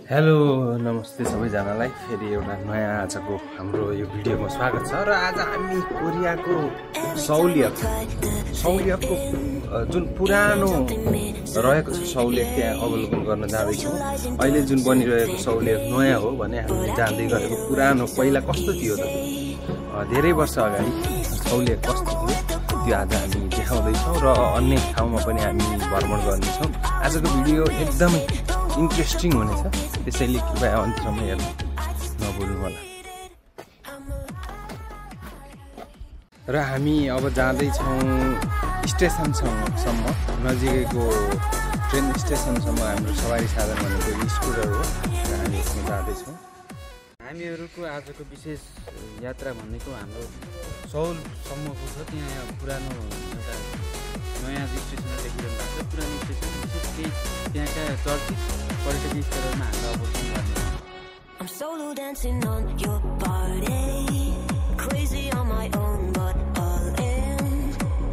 Hello नमस्ते सबैजनालाई फेरि एउटा नयाँ आजको हाम्रो यो भिडियोमा स्वागत छ र आज हामी कोरियाको सौलियतको जुन पुरानो रहेको छ सौलियत त्यहाँ अवलोकन गर्न जाँदैछौँ। अहिले जुन बनिरहेको सौलियत नयाँ हो भने हामी जाँदै गरेको पुरानो पहिला कस्तो थियो त धेरै वर्ष अगाडि सौलियत कस्तो थियो त्यो आज हामी देखाउँदैछौँ र अन्य ठाउँमा पनि हामी भ्रमण गर्नेछौँ। आजको भिडियो एकदमै इन्ट्रेस्टिङ हुनेछ, त्यसैले कृपया अन्त्यसम्म हेर्न नभुल्नु होला। र हामी अब जाँदैछौँ स्टेसनसम्म, नजिकैको ट्रेन स्टेसनसम्म। हाम्रो सवारी साधन भनेको स्कुटर हो र हामी यसमा जाँदैछौँ। हामीहरूको आजको विशेष यात्रा भनेको हाम्रो सौलसम्मको छ। त्यहाँ पुरानो एउटा नयाँ स्टेसनहरू देखिरहनु भएको छ। पुरानो स्टेसन विशेष केही त्यहाँका चर्चित पर्यटकीय स्थलहरूमा हाम्रो अवलोकन गर्ने। I'm solo dancing on your body, crazy on my own but all in.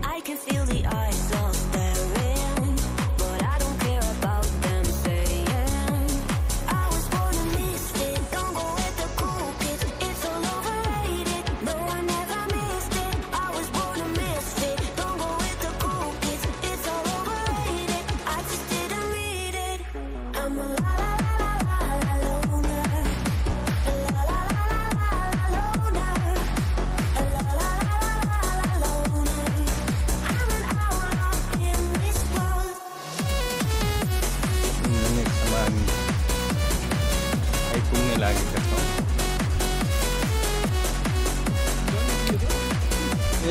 I can feel the eyes all staring, but I don't care about them saying I was born to miss it. Don't go with the cool kids, it's all overrated. No, I never missed it. I was born to miss it. Don't go with the cool kids, it's all overrated. I just didn't read it. I'm a आइपुग्ने लागेका छौँ।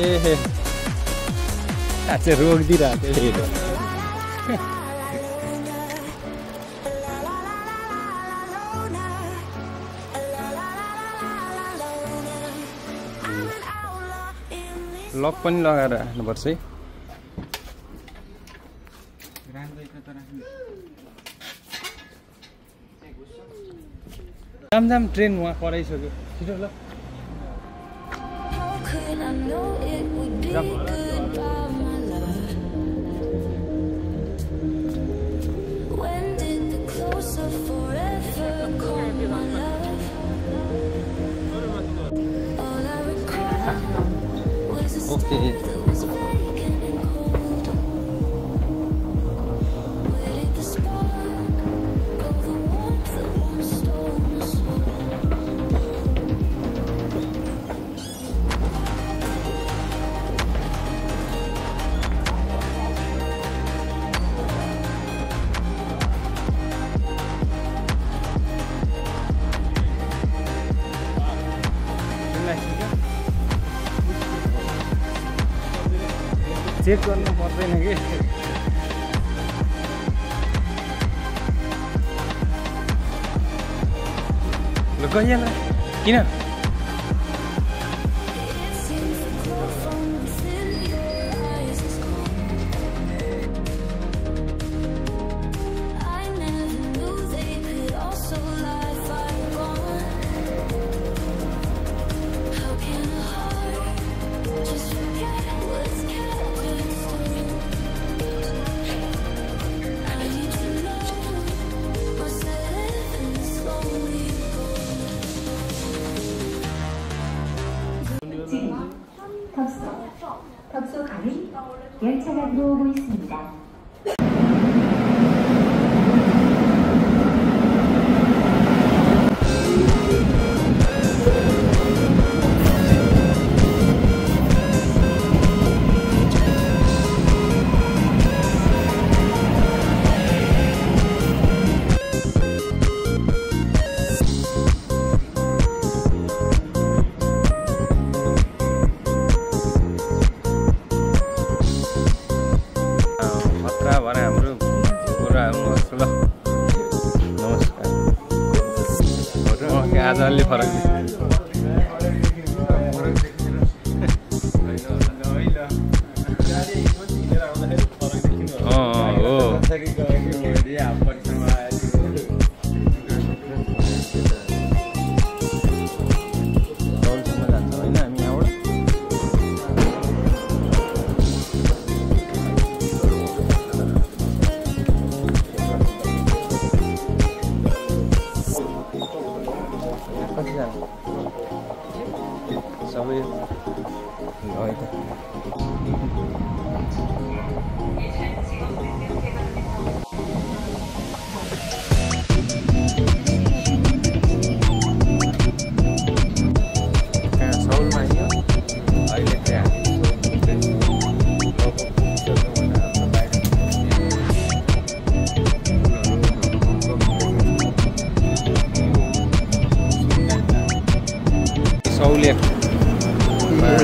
ए आज रोकिदिरहेको थियो। Lock पनि लगाएर राख्नुपर्छ है। जाम train वहाँ कराइसक्यो, छिटो ल। ओके चेक गर्नु पर्दैन कि ल गइहाल किन 덕소 가는 열차가 들어오고 있습니다. आज अलि फरक जानु सबै है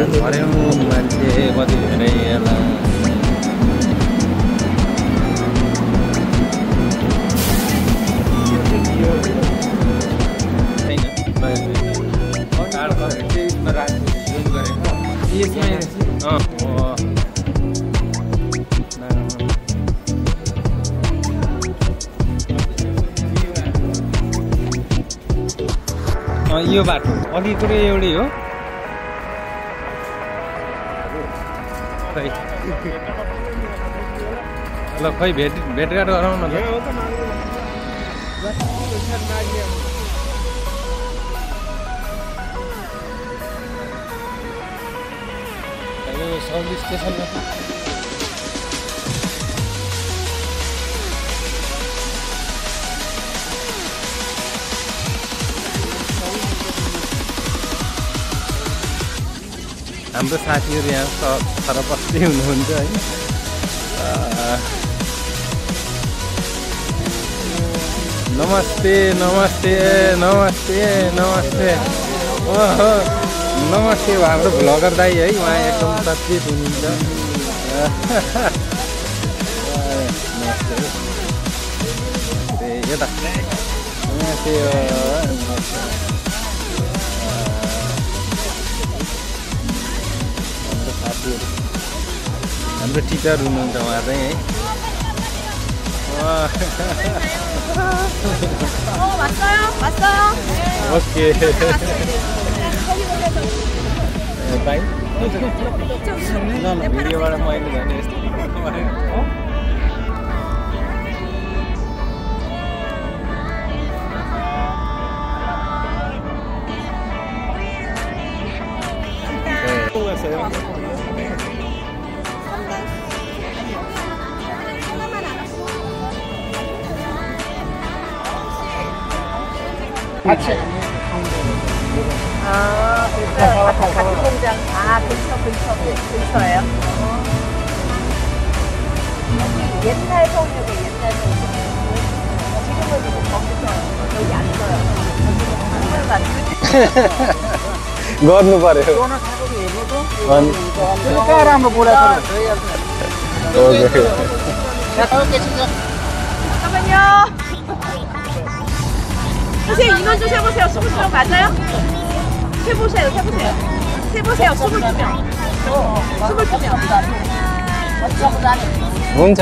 त भर्यौँ मान्छे कति धेरै यो बाटो अघि कुरो एउटै हो ल खै भेटघाट गरौँ न सौली स्टेसनमा हाम्रो साथीहरू यहाँ सरपस्ती हुनुहुन्छ है नमस्ते नमस्ते नमस्ते नमस्ते ओहो नमस्ते हाम्रो भ्लगर दाइ है उहाँ एकदम सचेत हुनुहुन्छ नमस्ते यता नमस्ते हाम्रो टिचर हुनुहुन्छ उहाँ चाहिँ है ओके भिडियोबाट मैले भने यस्तो 같이 같이 공장 근처예요. 옛날 성역에 옛날 성역. 지금은 거기서 여기 안 써요. गर्नु पर्यो 잠깐만요. 선생님 인원 좀 세보세요. 22명 맞아요? 세보세요. 22명. 22명. हुन्छ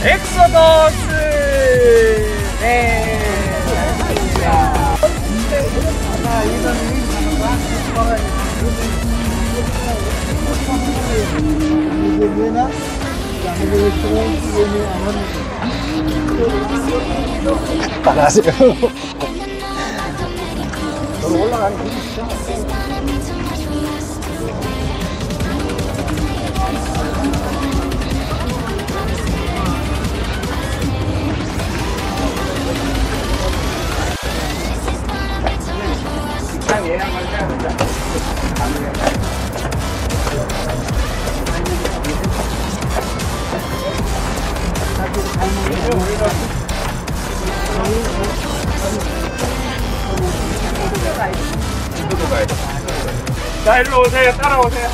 엑소더스. 네. 안녕하세요. 자, 일로 오세요. 따라오세요.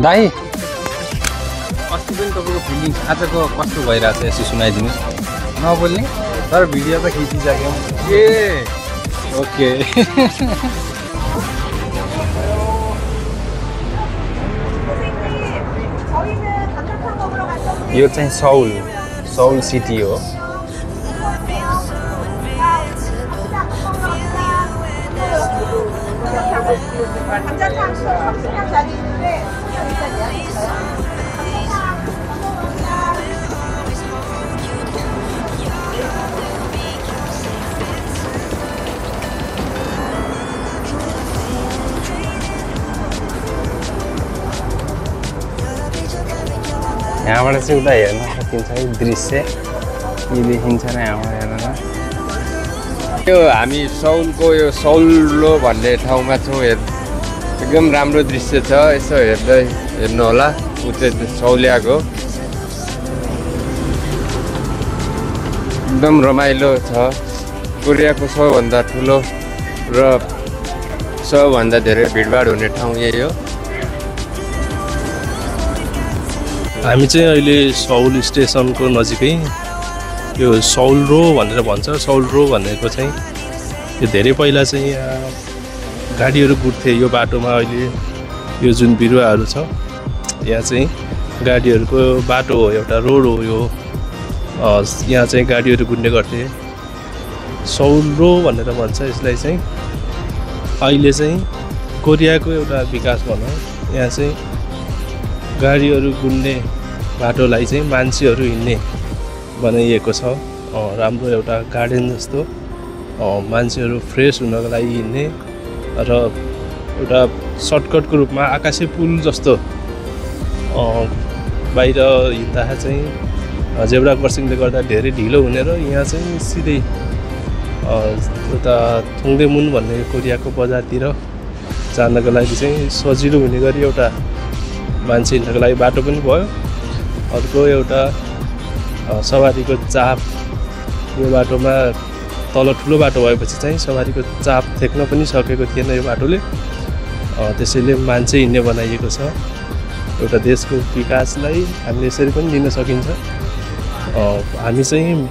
दाई जति पनि तपाईँको फिलिङ्स आजको कस्तो भइरहेको छ यसो सुनाइदिनुहोस्। नबोल्ने तर भिडियो त खिचिसक्यौँ। ए ओके। यो चाहिँ सौल सिटी हो। यहाँबाट चाहिँ उता हेर्न सकिन्छ है दृश्य के देखिन्छ न यहाँबाट हेर्न। यो हामी सौलको यो सौलो भन्ने ठाउँमा छौँ। एकदम राम्रो दृश्य छ, यसो हेर्नु होला। ऊ चाहिँ सौलियाको एकदम रमाइलो छ। कोरियाको सबभन्दा ठुलो र सबभन्दा धेरै भिडभाड हुने ठाउँ यही हो। हामी चाहिँ अहिले सौल स्टेसनको नजिकै यो सौल रो भनेर भन्छ। सौल रो भनेको चाहिँ यो धेरै पहिला चाहिँ यहाँ गाडीहरू गुड्थे यो बाटोमा। अहिले यो जुन बिरुवाहरू छ यहाँ चाहिँ गाडीहरूको बाटो हो, एउटा रोड हो यो। यहाँ चाहिँ गाडीहरू गुड्ने गर्थे। सौल रो भनेर भन्छ यसलाई चाहिँ। अहिले चाहिँ कोरियाको एउटा विकास भनौँ, यहाँ चाहिँ गाडीहरू गुड्ने बाटोलाई चाहिँ मान्छेहरू हिँड्ने बनाइएको छ। राम्रो एउटा गार्डन जस्तो, मान्छेहरू फ्रेस हुनको लागि हिँड्ने र एउटा सर्टकटको रूपमा आकाशे पुल जस्तो बाहिर हिँड्दा चाहिँ जेब्रा क्रसिङले गर्दा धेरै ढिलो हुने र यहाँ चाहिँ सिधै उता थोङदेमुन भन्ने कोरियाको बजारतिर जानको लागि चाहिँ सजिलो हुने गरी एउटा मान्छे हिँड्नको लागि बाटो पनि भयो। अर्को एउटा सवारीको चाप, यो बाटोमा तल ठुलो बाटो भएपछि चाहिँ सवारीको चाप थेक्न पनि सकेको थिएन यो बाटोले। त्यसैले मान्छे हिँड्ने बनाइएको छ। एउटा देशको विकासलाई हामीले यसरी पनि लिन सकिन्छ। हामी चाहिँ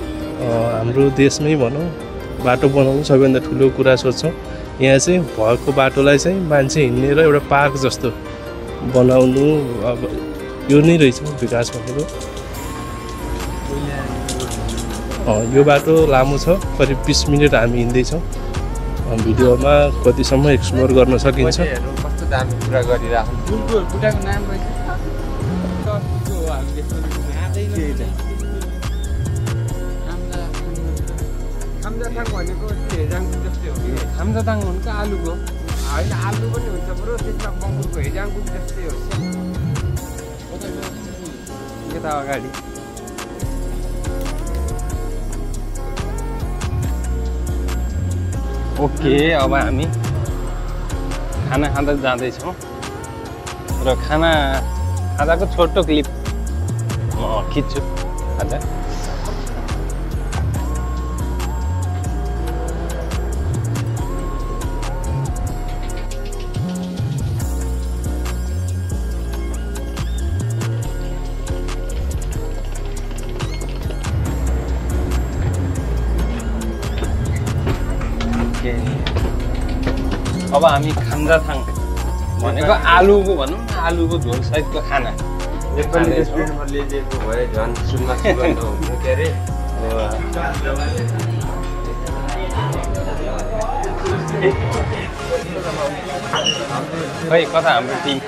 हाम्रो देशमै भनौँ बाटो बनाउनु सबैभन्दा ठुलो कुरा सोच्छौँ। यहाँ चाहिँ भएको बाटोलाई चाहिँ मान्छे हिँड्ने र एउटा पार्क जस्तो बनाउनु, अब यो नै रहेछ विकास भनेको। यो बाटो लामो छ, करिब 20 मिनट हामी हिँड्दैछौँ। भिडियोमा कतिसम्म एक्सप्लोर गर्न सकिन्छ। कस्तो दामी कुरा गरिरहेको बुढाको नाम खामजाथाङ भनेको हेजाङबुक जस्तै हो कि? खामजाथाङ भनेको आलुको होइन, आलु पनि हुन्छ बरु त्यसमा बङ्गुरको हेजाङबुक जस्तै हो। यता अगाडि ओके। अब हामी खाना खाँदा जाँदैछौँ र खाना खाँदाको छोटो क्लिप म खिच्छु आज। अब हामी खामजाथाङ भनेको आलुको भनौँ न, आलुको झोल सहितको खाना। नेपाली रेस्टुरेन्टमा ल्याइदिएको भए झन् सुनमा सुगन्ध हुन्थ्यो के अरे। खै कता हाम्रो टिम?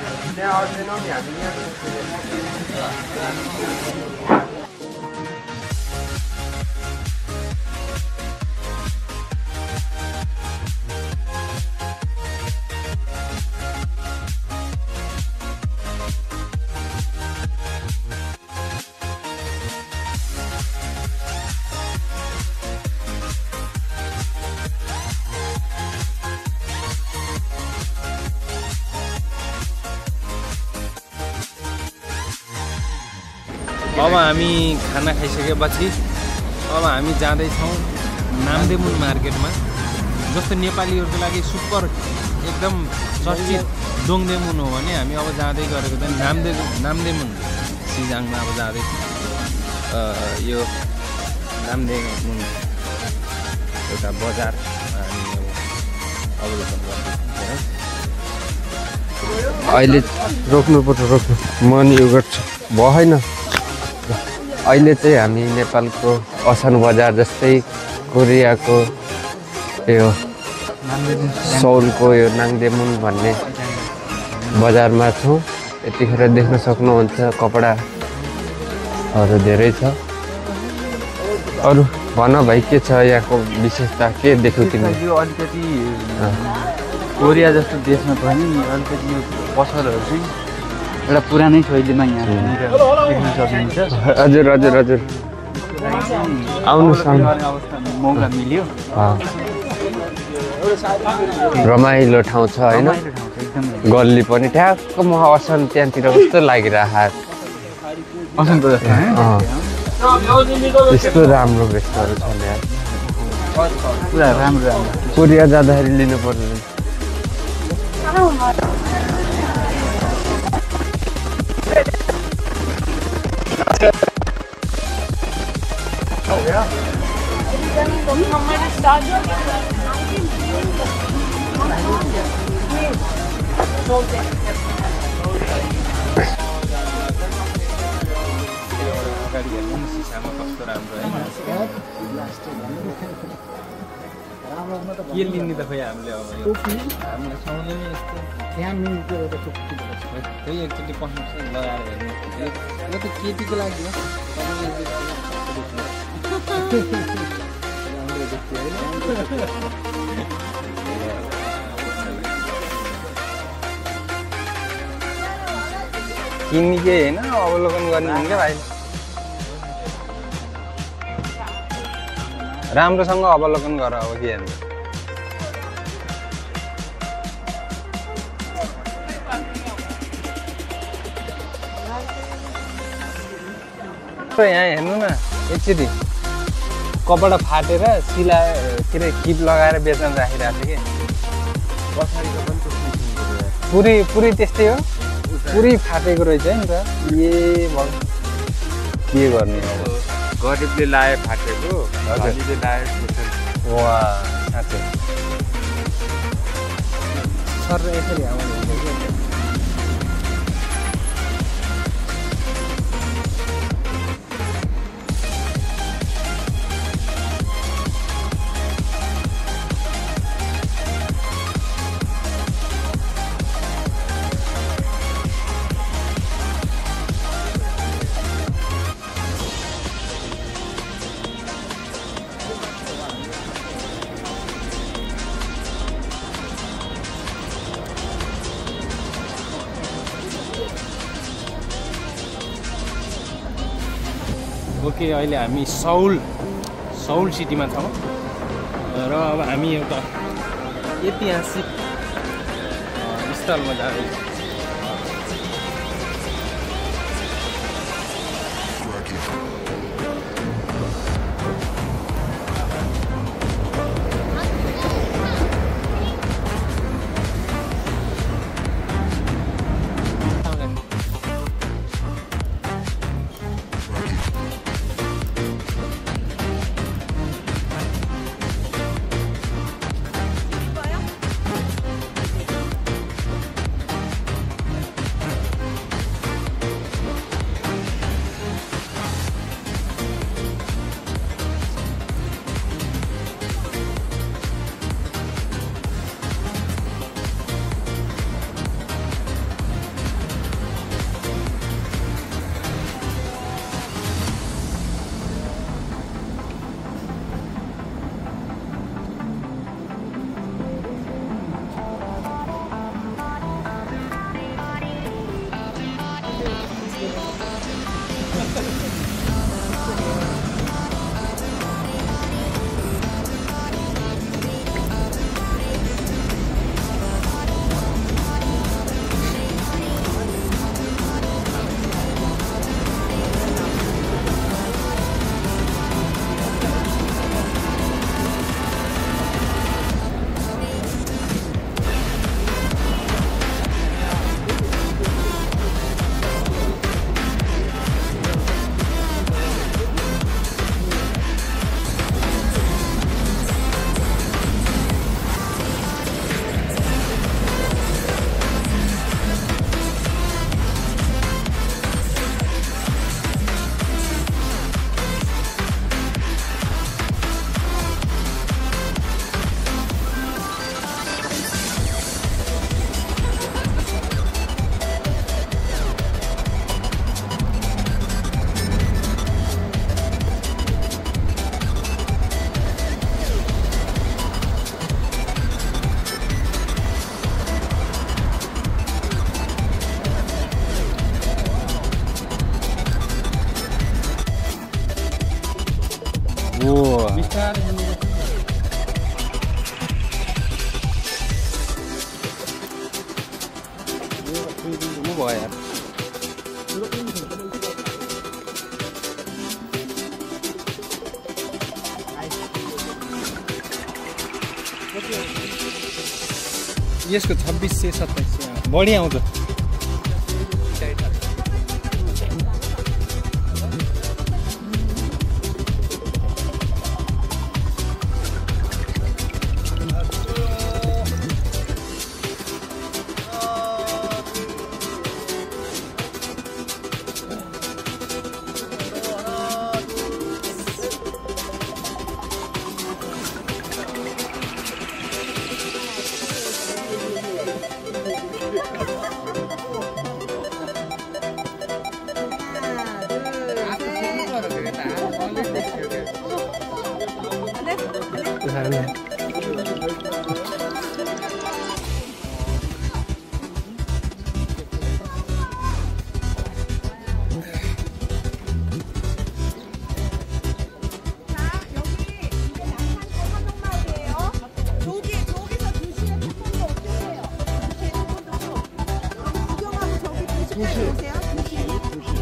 अब हामी खाना खाइसकेपछि अब हामी जाँदैछौँ नामदेमुन मार्केटमा। जस्तो नेपालीहरूको लागि सुपर एकदम चर्चित दोङदेमुन हो भने हामी अब जाँदै गरेको चाहिँ नामदेमुन सिजाङमा अब जाँदै यो नामदेमुन एउटा बजार हामी अवलोकन गर्दैछौँ। अहिले रोक्नुपर्छ रोक्नु मन यो गर्छ भएन। अहिले चाहिँ हामी नेपालको असन बजार जस्तै कोरियाको यो सौलको यो नाङदेमुन भन्ने बजारमा छौँ। यतिखेर देख्न सक्नुहुन्छ कपडाहरू धेरै छ। अरू भन भाइ के छ यहाँको विशेषता के देख्यौ तिमीले? यो अलिकति कोरिया जस्तो देशमा पनि अलिकति यो पसलहरू चाहिँ एउटा पुरानै शैलीमा यहाँ देख्न सकिन्छ। हजुर हजुर हजुर आउनुहोस् अवस्थामा मौका मिल्यो। रमाइलो ठाउँ छ होइन? गल्ली पनि ठ्याक्क म असन त्यहाँतिर कस्तो लागिरहेको यस्तो राम्रो भेस्टहरू छन् यार। पुरा राम्रो कोरिया जाँदाखेरि लिनु पर्ने। अगाडि हेर्नु नि सिसामा कस्तो राम्रो होइन। के लिने त खोइ हामीले अब हामीले सुहाउने नि यस्तो खोइ एकचोटि पस्नु लगाएर हेर्नु यो त केटीको लागि हो। किन्ने के होइन अवलोकन गर्ने क्या भाइ। राम्रोसँग अवलोकन गर अब के हेर्नु। यहाँ हेर्नु न एकचोटि कपडा फाटेर सिला के अरे किप लगाएर बेच्न राखिरहेको थियो कि पुरै त्यस्तै हो। पुरै फाटेको रहेछ है नि त। के गर्ने अब गरिबले लाए फाटेको धनीले लाए वा साँच्चै सर यसरी आउनु ओके। अहिले हामी सौल सिटीमा छौँ र अब हामी एउटा ऐतिहासिक स्थलमा जाँदैछौँ। बिस्तारै भयो यार यसको 2627 बढी आउँछ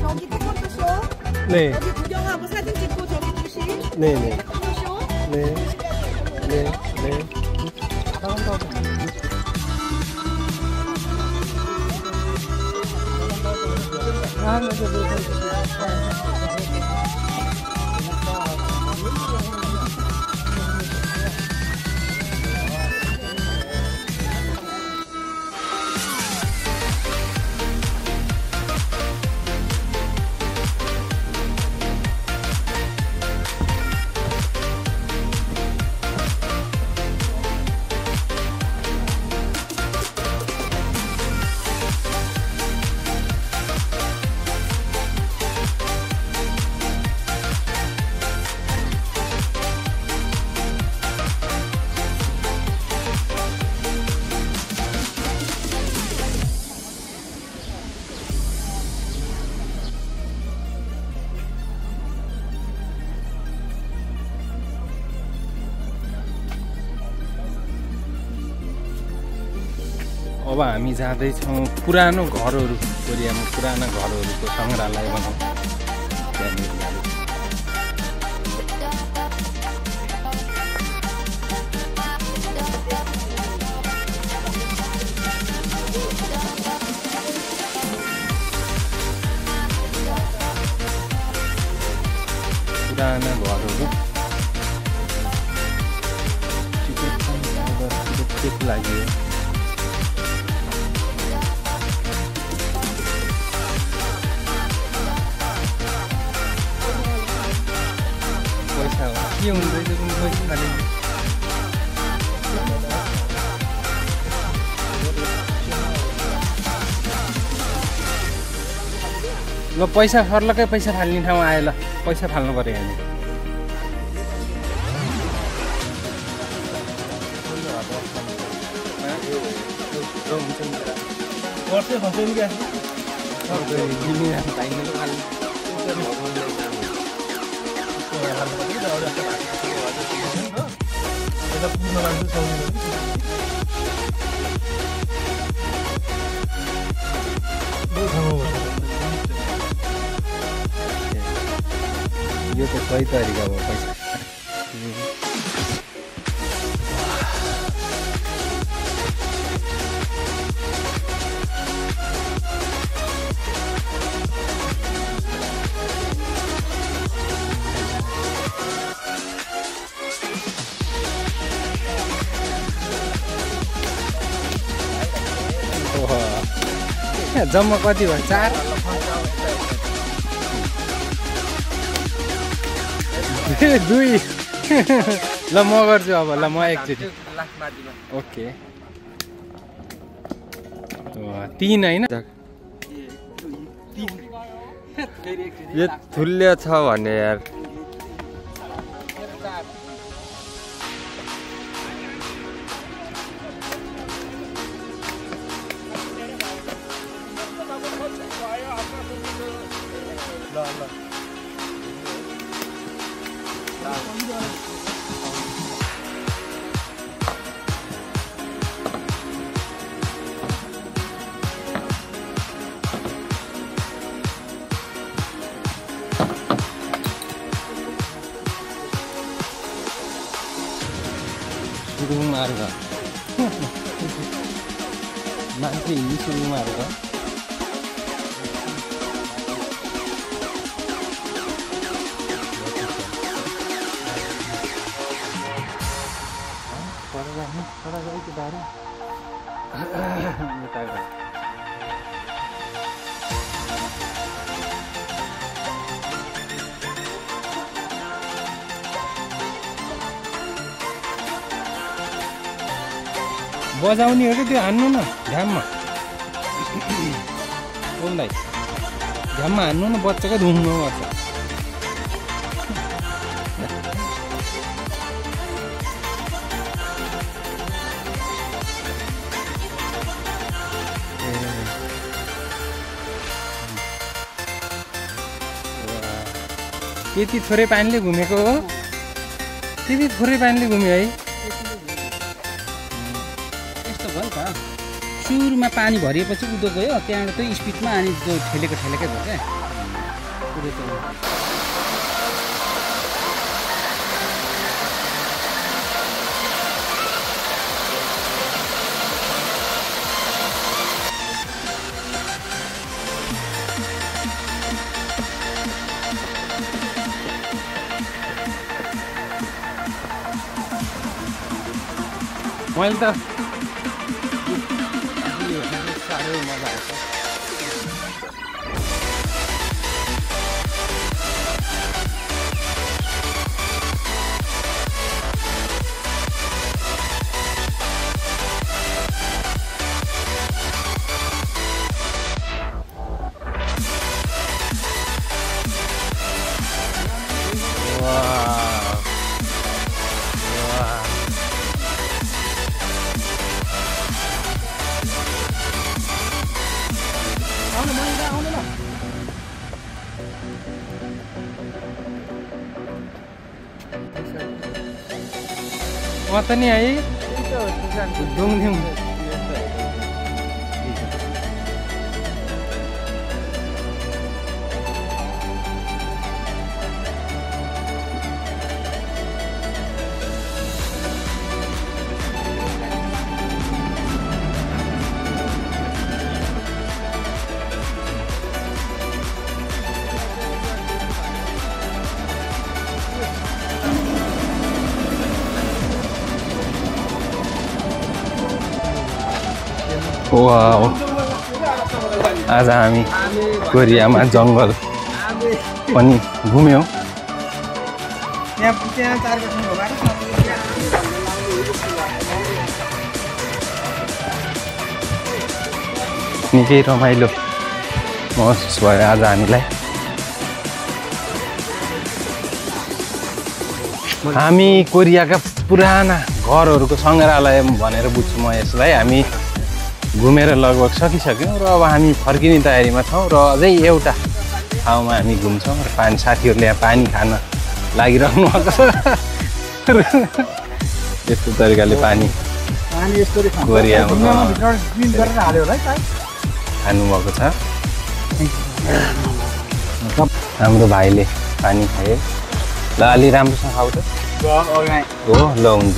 저기 태권도쇼. 네. 여기 구경하고 사진 찍고 저기 2시. 네네. 태권도쇼. 네. 네. 네. अब हामी जाँदैछौँ पुरानो घरहरू कोरियामा पुराना घरहरूको सङ्ग्रहालय भनौँ त्यहाँनिर जाँदैछौँ। पुराना घरहरू टिकट लागि के हुँदैछ कुन पैसा खाली ल पैसा सर्लकै पैसा फाल्ने ठाउँ आयो ल पैसा फाल्नु पर्यो हामी यो त सही तरिका हो पैसा जम्मा कति भयो 4 2 ल म गर्छु अब ल म एकचोटि ओके 3 हैन यो थुल्य छ भने यार सुरुङ मार्ग मान्छे हिँड्ने सुरुङ मार्ग बजाउने हो कि त्यो हान्नु न घाममा बोल्दै घाममा हान्नु न बच्चाकै धुम्नु पर्छ त्यति थोरै पानीले घुमेको हो त्यति थोरै पानीले घुम्यो है सुरुमा पानी भरिएपछि उदो गयो त्यहाँबाट त्यो स्पिडमा अनि त्यो ठेलेकै भयो क्या मैले त त नि है डुङथ्यौँ वाउ आज हामी कोरियामा जङ्गल पनि घुम्यौँ निकै रमाइलो महसुस भयो आज हामीलाई हामी कोरियाका पुराना घरहरूको सङ्ग्रहालय भनेर बुझ्छु म यसलाई हामी घुमेर लगभग सकिसक्यौँ र अब हामी फर्किने तयारीमा छौँ र अझै एउटा ठाउँमा हामी घुम्छौँ र पानी साथीहरूले यहाँ पानी खान लागिरहनु भएको छ यस्तो तरिकाले पानी कोरियामा खानुभएको छ हाम्रो भाइले पानी खाए ल अलि राम्रोसँग खाऊ त हो ल हुन्छ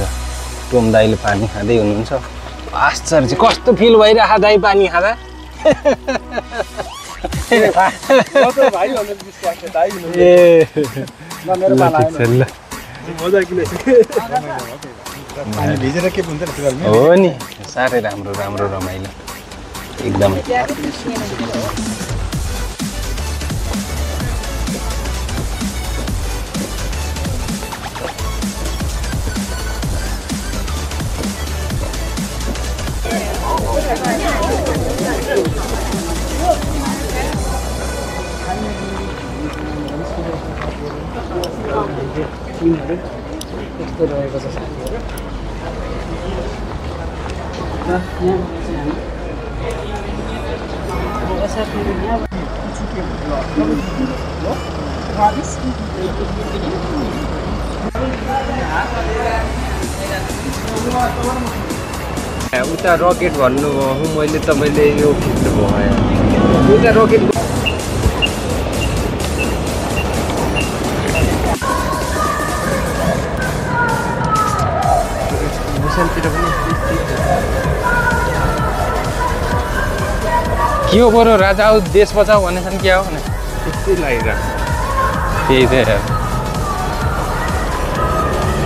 टोम दाइले पानी खाँदै हुनुहुन्छ आश्चर्य कस्तो फिल भइरहेको दाइ पानी खाँदा हो नि साह्रै राम्रो रमाइलो एकदमै यस्तो रहेको छ साथीहरू उता रकेट भन्नुभयो मैले तपाईँले यो खिच्नुभयो उता रकेट भुषणतिर पनि के हो बरु राजा आऊ देश बचाऊ भनेछन् क्या हो भने त्यस्तै लागिरहेको त्यही त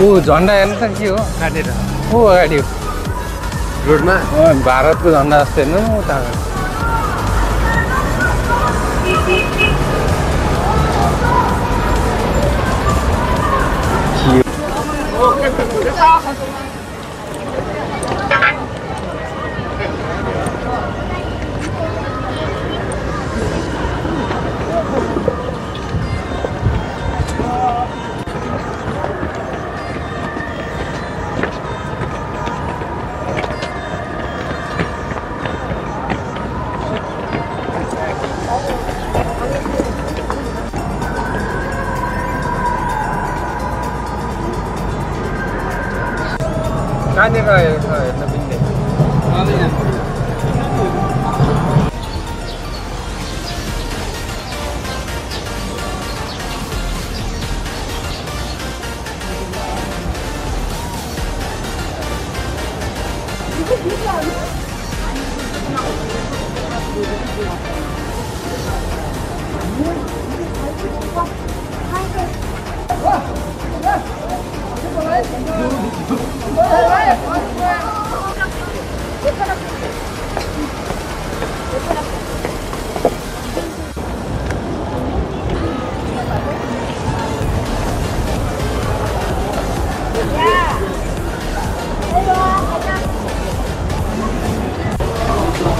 ऊ झन्डा हेर्नु त के हो काटेर ऊ अगाडि रोडमा भारतको झन्डा जस्तो हेर्नु न उता कहाँनिर हेर्न मिल्ने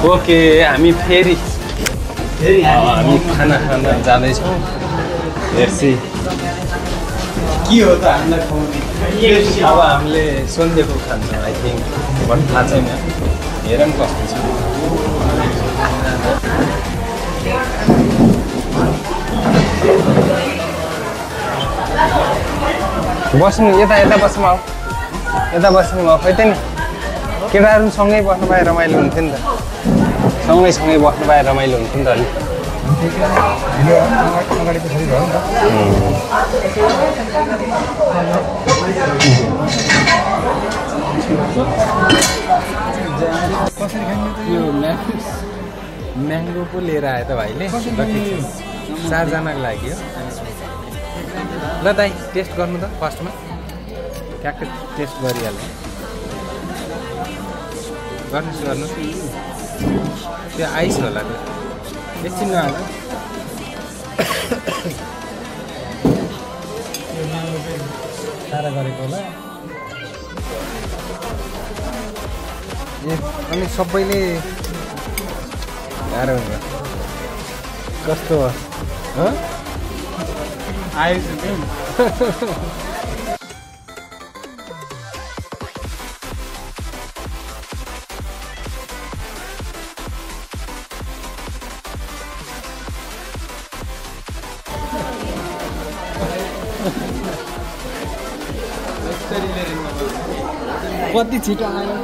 ओके हामी फेरि हामी खाना खान जाँदैछौँ हेर्छु के हो त हामीलाई खुवाउने अब हामीले सन्देको खान्छौँ आई थिङ्क बट थाहा छैन हेरौँ कस्तो छ बस्नु यता यता बस्नु आऊ यता बस्नु भयो खै त नि केटाहरू सँगै बस्नु पाए रमाइलो हुन्थ्यो नि त सँगै बस्नु पाए रमाइलो हुन्थ्यो नि त अलिक यो म्याङ्गो पो लिएर आयो त भाइले 4जनाको लागि हो ल दाइ टेस्ट गर्नु त फर्स्टमा ट्याक्कै टेस्ट गरिहाल्नु गर्नुहोस् त्यो आइस होला त्यो एकछिन नहाल्नु सारा गरेको होला ए अनि सबैले गाह्रो हुन्छ कस्तो हो आएछ त्यो कति छिटो आयो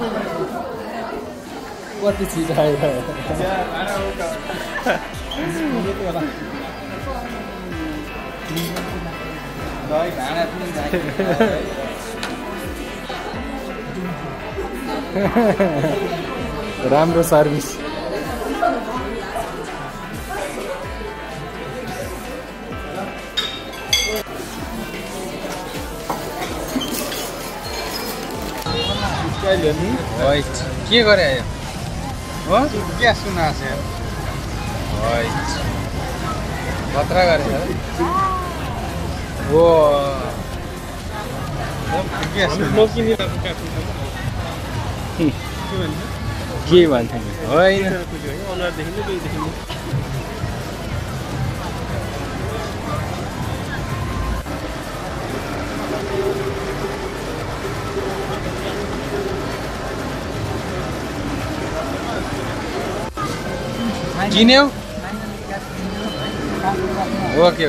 राम्रो सर्भिस के गरे आयो हो क्या सुनास खतरा गरेछ हो के भन्छ होइन किन्यौ ओके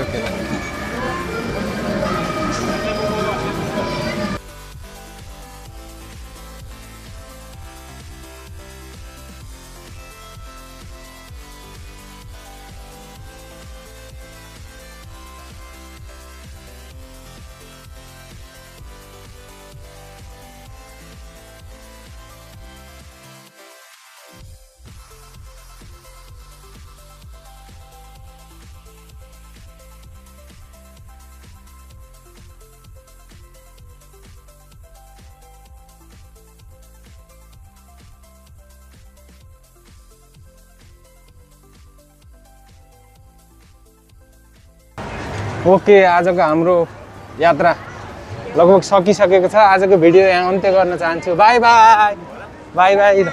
ओके, आजको हाम्रो यात्रा लगभग सकिसकेको छ। आजको भिडियो यहाँ अन्त्य गर्न चाहन्छु। By by by by.